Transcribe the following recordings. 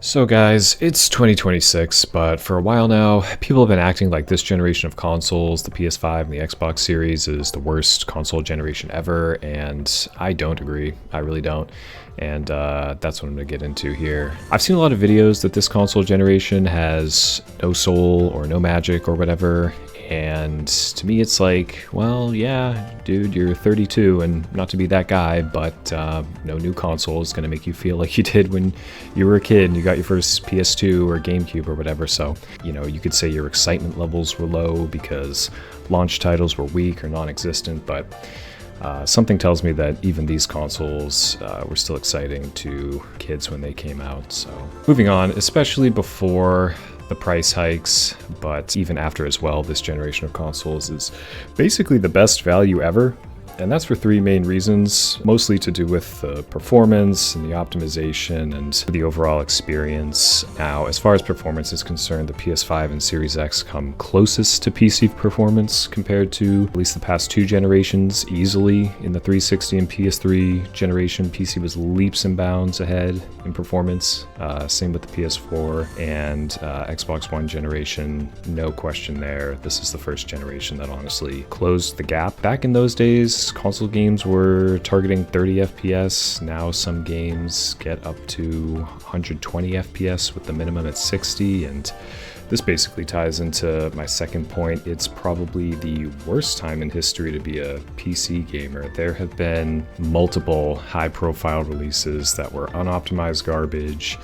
So guys, it's 2026, but for a while now, people have been acting like this generation of consoles, the PS5 and the Xbox Series, is the worst console generation ever, and I don't agree. I really don't. And that's what I'm going to get into here. I've seen a lot of videos that this console generation has no soul or no magic or whatever, and to me it's like, well, yeah, dude, you're 32, and not to be that guy, but no new console is going to make you feel like you did when you were a kid and you got your first PS2 or GameCube or whatever. So, you know, you could say your excitement levels were low because launch titles were weak or non-existent, but something tells me that even these consoles were still exciting to kids when they came out. So moving on, especially before the price hikes, but even after as well, this generation of consoles is basically the best value ever. And that's for three main reasons, mostly to do with the performance and the optimization and the overall experience. Now, as far as performance is concerned, the PS5 and Series X come closest to PC performance compared to at least the past two generations easily. In the 360 and PS3 generation, PC was leaps and bounds ahead in performance. Same with the PS4 and Xbox One generation, no question there. This is the first generation that honestly closed the gap. Back in those days, console games were targeting 30 FPS. Now some games get up to 120 FPS with the minimum at 60, and this basically ties into my second point. It's probably the worst time in history to be a PC gamer. There have been multiple high-profile releases that were unoptimized garbage,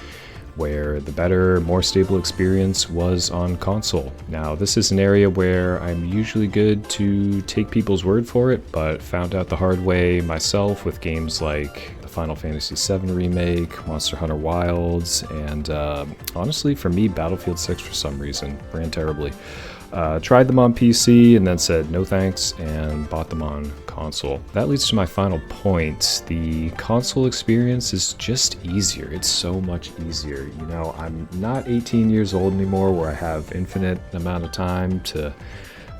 where the better, more stable experience was on console. Now, this is an area where I'm usually good to take people's word for it, but found out the hard way myself with games like the Final Fantasy VII Remake, Monster Hunter Wilds, and honestly, for me, Battlefield 6 for some reason ran terribly. Tried them on PC and then said no thanks and bought them on console. That leads to my final point. The console experience is just easier. It's so much easier. You know, I'm not 18 years old anymore where I have infinite amount of time to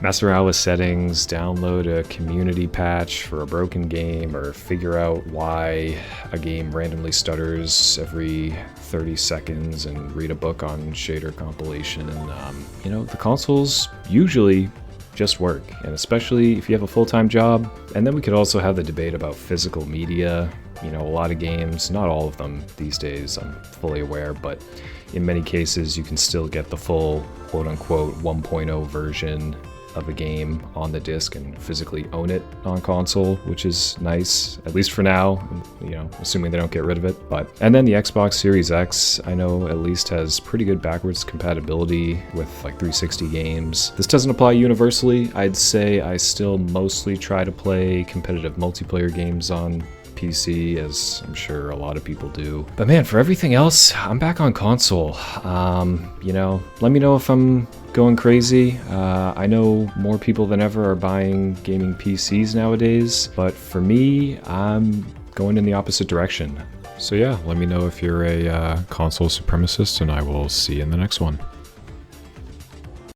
mess around with settings, download a community patch for a broken game, or figure out why a game randomly stutters every 30 seconds and read a book on shader compilation. And you know, the consoles usually just work, and especially if you have a full-time job. And then we could also have the debate about physical media. You know, a lot of games, not all of them these days, I'm fully aware, but in many cases you can still get the full quote-unquote 1.0 version of a game on the disc and physically own it on console, which is nice, at least for now, you know, assuming they don't get rid of it. And then the Xbox Series X, I know at least has pretty good backwards compatibility with like 360 games. This doesn't apply universally. I'd say I still mostly try to play competitive multiplayer games on PC, as I'm sure a lot of people do. But man, for everything else, I'm back on console. You know, let me know if I'm going crazy. I know more people than ever are buying gaming PCs nowadays, but for me, I'm going in the opposite direction. So yeah, let me know if you're a console supremacist, and I will see you in the next one.